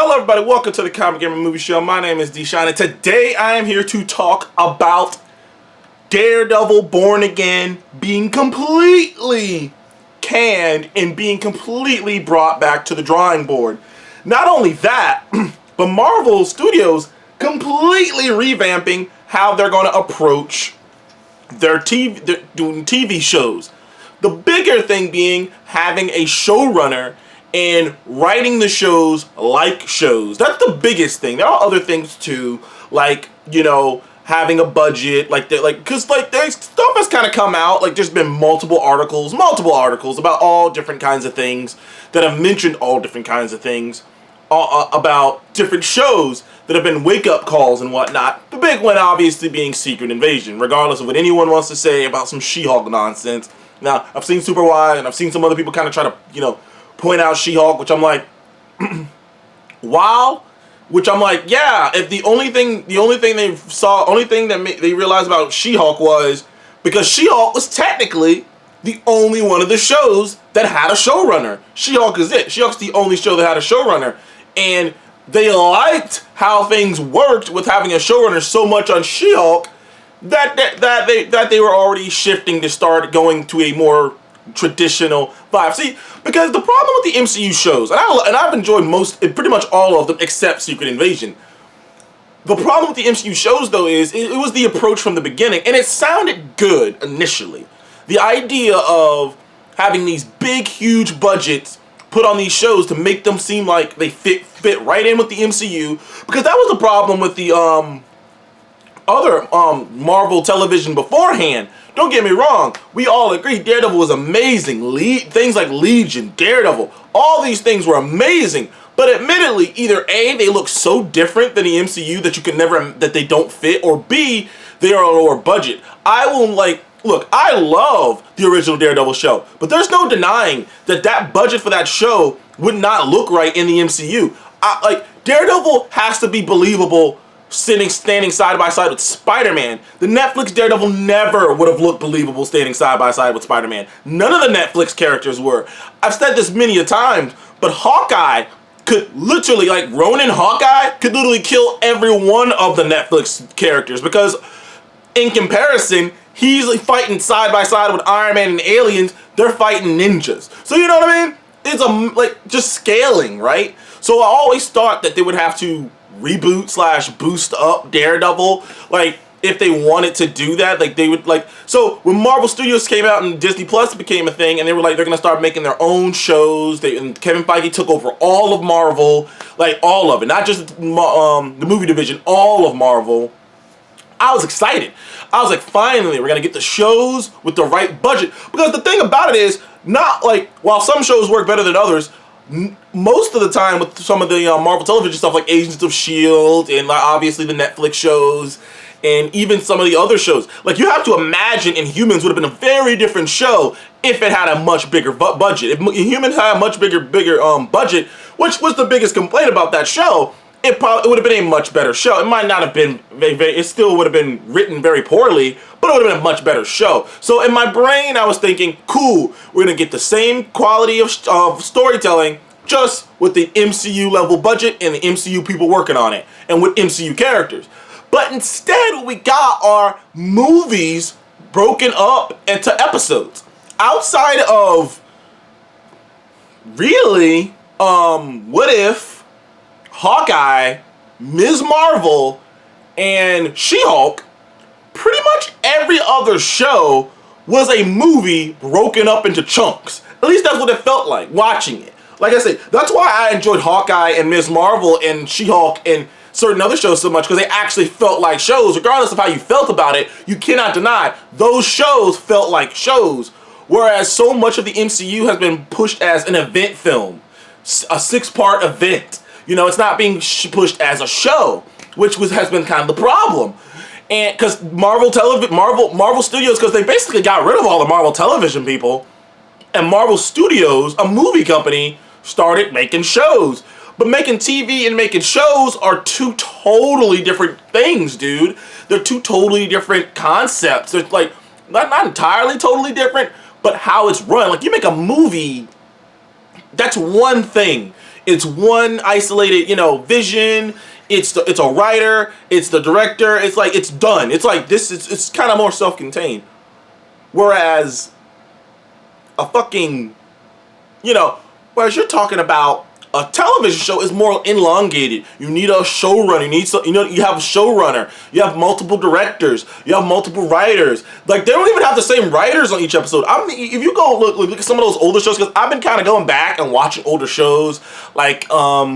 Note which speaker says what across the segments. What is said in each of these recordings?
Speaker 1: Hello everybody, welcome to the Comic Gamer Movie Show. My name is Deshaun, and today I am here to talk about Daredevil Born Again being completely canned and being completely brought back to the drawing board. Not only that, but Marvel Studios completely revamping how they're going to approach their doing TV shows. The bigger thing being having a showrunner and writing the shows like shows. That's the biggest thing. There are other things too, like, you know, having a budget, because there's stuff has kind of come out. Like, there's been multiple articles about all different kinds of things that have mentioned all different kinds of things about different shows that have been wake-up calls and whatnot. The big one obviously being Secret Invasion, regardless of what anyone wants to say about some She-Hulk nonsense. Now, I've seen Super Wide, and I've seen some other people kind of try to, you know, point out She-Hulk, which I'm like, wow. Which I'm like, yeah. If the only thing they realized about She-Hulk was because She-Hulk was technically the only one of the shows that had a showrunner. She-Hulk is it. She-Hulk's the only show that had a showrunner, and they liked how things worked with having a showrunner so much on She-Hulk that they were already shifting to start going to a more traditional vibe. See, because the problem with the MCU shows, and I've enjoyed pretty much all of them except Secret Invasion. The problem with the MCU shows, though, is it was the approach from the beginning, and it sounded good initially. The idea of having these big, huge budgets put on these shows to make them seem like they fit right in with the MCU, because that was the problem with the other Marvel television beforehand. Don't get me wrong, we all agree Daredevil was amazing. Things like Legion, Daredevil, all these things were amazing. But admittedly, either A, they look so different than the MCU that they don't fit, or B, they are a lower budget. Look, I love the original Daredevil show, but there's no denying that budget for that show would not look right in the MCU. Daredevil has to be believable standing side by side with Spider-Man. The Netflix Daredevil never would have looked believable standing side by side with Spider-Man. None of the Netflix characters were. I've said this many a time, but Hawkeye could literally, Ronin Hawkeye could literally kill every one of the Netflix characters, because in comparison, he's fighting side by side with Iron Man and aliens. They're fighting ninjas. So you know what I mean? It's just scaling, right? So I always thought that they would have to reboot / boost up Daredevil, if they wanted to do that, they would so when Marvel Studios came out and Disney Plus became a thing, and they were they're gonna start making their own shows, and Kevin Feige took over all of Marvel, all of it, not just the movie division, all of Marvel. I was excited. I was like, finally, we're gonna get the shows with the right budget, because the thing about it is, not while some shows work better than others, most of the time with some of the Marvel television stuff, like Agents of S.H.I.E.L.D. and obviously the Netflix shows, and even some of the other shows, you have to imagine Inhumans would have been a very different show if it had a much bigger budget. If Inhumans had a much bigger budget, which was the biggest complaint about that show, it would have been a much better show. It might not have been it still would have been written very poorly, but it would have been a much better show. So in my brain, I was thinking, cool, we're gonna get the same quality of storytelling, just with the MCU level budget and the MCU people working on it, and with MCU characters. But instead, what we got are movies broken up into episodes. Outside of, really, what if Hawkeye, Ms. Marvel, and She-Hulk, pretty much every other show was a movie broken up into chunks. At least that's what it felt like watching it. Like I said, that's why I enjoyed Hawkeye and Ms. Marvel and She-Hulk and certain other shows so much, because they actually felt like shows. Regardless of how you felt about it, you cannot deny those shows felt like shows. Whereas so much of the MCU has been pushed as an event film, a 6-part event. You know, it's not being pushed as a show, which has been kind of the problem. And because Marvel Studios, because they basically got rid of all the Marvel television people, and Marvel Studios, a movie company, started making shows. But making TV and making shows are two totally different things, dude. They're two totally different concepts. They're not entirely totally different, but how it's run. You make a movie, that's one thing. It's one isolated, vision. It's a writer. It's the director. It's like it's done. It's like this. It's kind of more self-contained. Whereas a fucking, whereas you're talking about a television show is more elongated. You need a showrunner. You have a showrunner. You have multiple directors. You have multiple writers. Like, they don't even have the same writers on each episode. I mean, if you go look at some of those older shows, because I've been kind of going back and watching older shows, like, let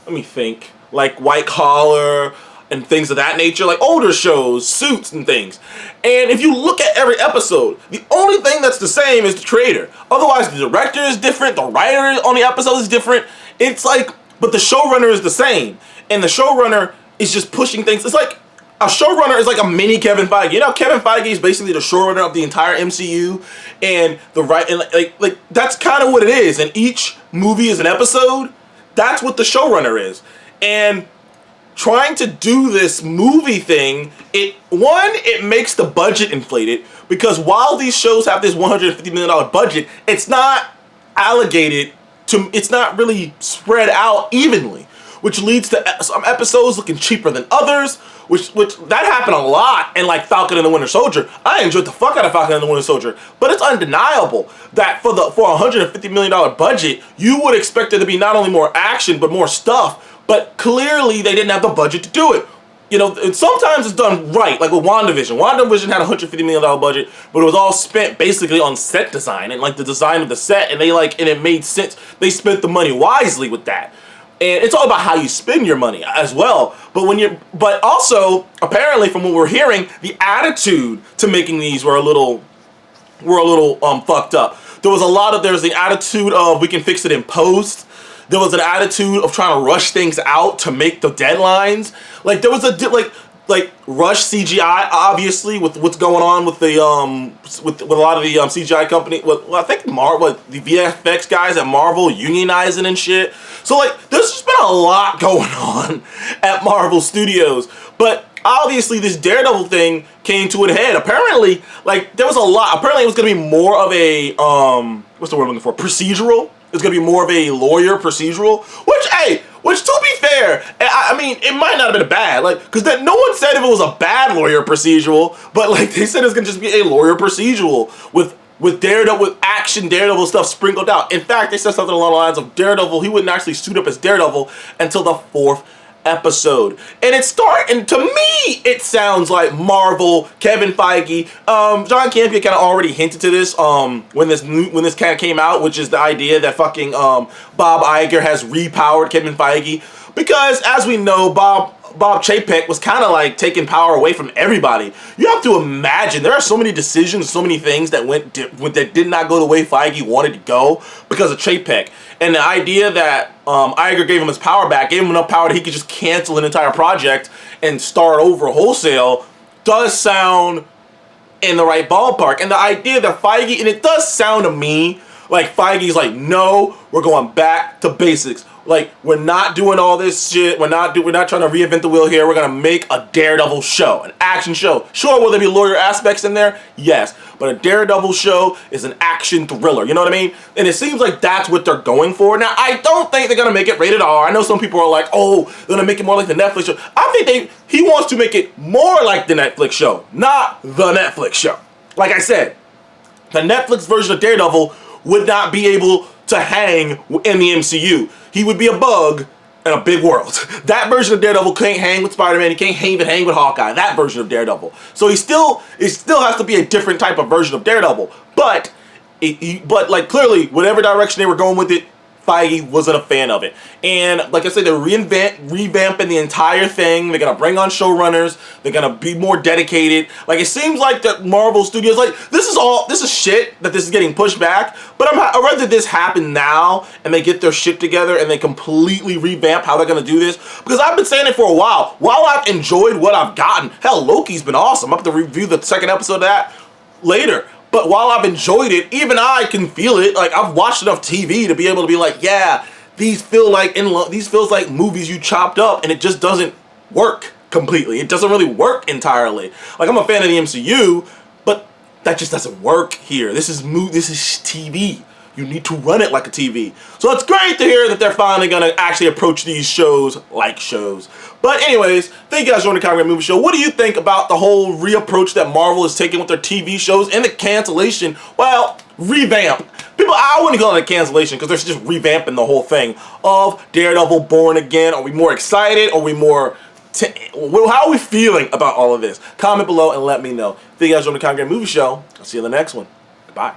Speaker 1: me think, like White Collar and things of that nature, like older shows, Suits and things. And if you look at every episode, the only thing that's the same is the creator. Otherwise, the director is different, the writer on the episode is different. It's like, but the showrunner is the same. And the showrunner is just pushing things. It's like, a showrunner is like a mini Kevin Feige. Kevin Feige is basically the showrunner of the entire MCU, and like that's kind of what it is. And each movie is an episode. That's what the showrunner is. And trying to do this movie thing, it makes the budget inflated, because while these shows have this $150 million budget, it's not it's not really spread out evenly, which leads to some episodes looking cheaper than others, which that happened a lot in like Falcon and the Winter Soldier. I enjoyed the fuck out of Falcon and the Winter Soldier, but it's undeniable that for a $150 million budget, you would expect there to be not only more action, but more stuff. But clearly, they didn't have the budget to do it. Sometimes it's done right, like with WandaVision. WandaVision had a $150 million budget, but it was all spent basically on set design and like the design of the set, and it made sense. They spent the money wisely with that. And it's all about how you spend your money as well. But also, apparently, from what we're hearing, the attitude to making these were a little fucked up. There's the attitude of we can fix it in post. There was an attitude of trying to rush things out to make the deadlines. Like, there was like rush CGI, obviously, with what's going on with the with a lot of the CGI company. Well, I think the VFX guys at Marvel unionizing and shit. So like, there's just been a lot going on at Marvel Studios. But obviously, this Daredevil thing came to a head. Apparently, like, there was a lot. Apparently, it was gonna be more of a what's the word I'm looking for? Procedural. It's gonna be more of a lawyer procedural, which to be fair, I mean, it might not have been bad, like, because no one said if it was a bad lawyer procedural, but like they said it's gonna just be a lawyer procedural with Daredevil, with action Daredevil stuff sprinkled out. In fact, they said something along the lines of Daredevil, he wouldn't actually suit up as Daredevil until the 4th episode. And to me, it sounds like Marvel, Kevin Feige, John Campea kind of already hinted to this when this kind of came out, which is the idea that fucking Bob Iger has repowered Kevin Feige, because as we know, Bob Chapek was kind of like taking power away from everybody. You have to imagine there are so many decisions, so many things that that did not go the way Feige wanted to go because of Chapek. And the idea that Iger gave him his power back, gave him enough power that he could just cancel an entire project and start over wholesale, does sound in the right ballpark. And the idea that Feige, and it does sound to me like Feige's like, no, we're going back to basics. Like, we're not doing all this shit. We're not trying to reinvent the wheel here. We're gonna make a Daredevil show, an action show. Sure, will there be lawyer aspects in there? Yes, but a Daredevil show is an action thriller. You know what I mean? And it seems like that's what they're going for. Now, I don't think they're gonna make it rated R. I know some people are like, oh, they're gonna make it more like the Netflix show. I think he wants to make it more like the Netflix show, not the Netflix show. Like I said, the Netflix version of Daredevil would not be able to hang in the MCU. He would be a bug in a big world. That version of Daredevil can't hang with Spider-Man. He can't even hang with Hawkeye. That version of Daredevil. So it still has to be a different type of version of Daredevil. But like, clearly, whatever direction they were going with it, Feige wasn't a fan of it. And like I said, they're revamping the entire thing. They're going to bring on showrunners. They're going to be more dedicated. Like, it seems like the Marvel Studios, like, this is shit that this is getting pushed back. But I'd rather this happen now and they get their shit together and they completely revamp how they're going to do this. Because I've been saying it for a while. While I've enjoyed what I've gotten, hell, Loki's been awesome. I'm going to review the second episode of that later. But while I've enjoyed it, even I can feel it. Like, I've watched enough TV to be able to be like, yeah, these feels like movies you chopped up, and it just doesn't work completely. It doesn't really work entirely. Like, I'm a fan of the MCU, but that just doesn't work here. This is TV. you need to run it like a TV. So it's great to hear that they're finally going to actually approach these shows like shows. But anyways, thank you guys for joining the Comic Movie Show. What do you think about the whole reapproach that Marvel is taking with their TV shows and the cancellation? Well, revamp. People, I wouldn't call it a cancellation because they're just revamping the whole thing of Daredevil Born Again. Are we more excited? Are we more... how are we feeling about all of this? Comment below and let me know. Thank you guys for joining the Comic Movie Show. I'll see you in the next one. Goodbye.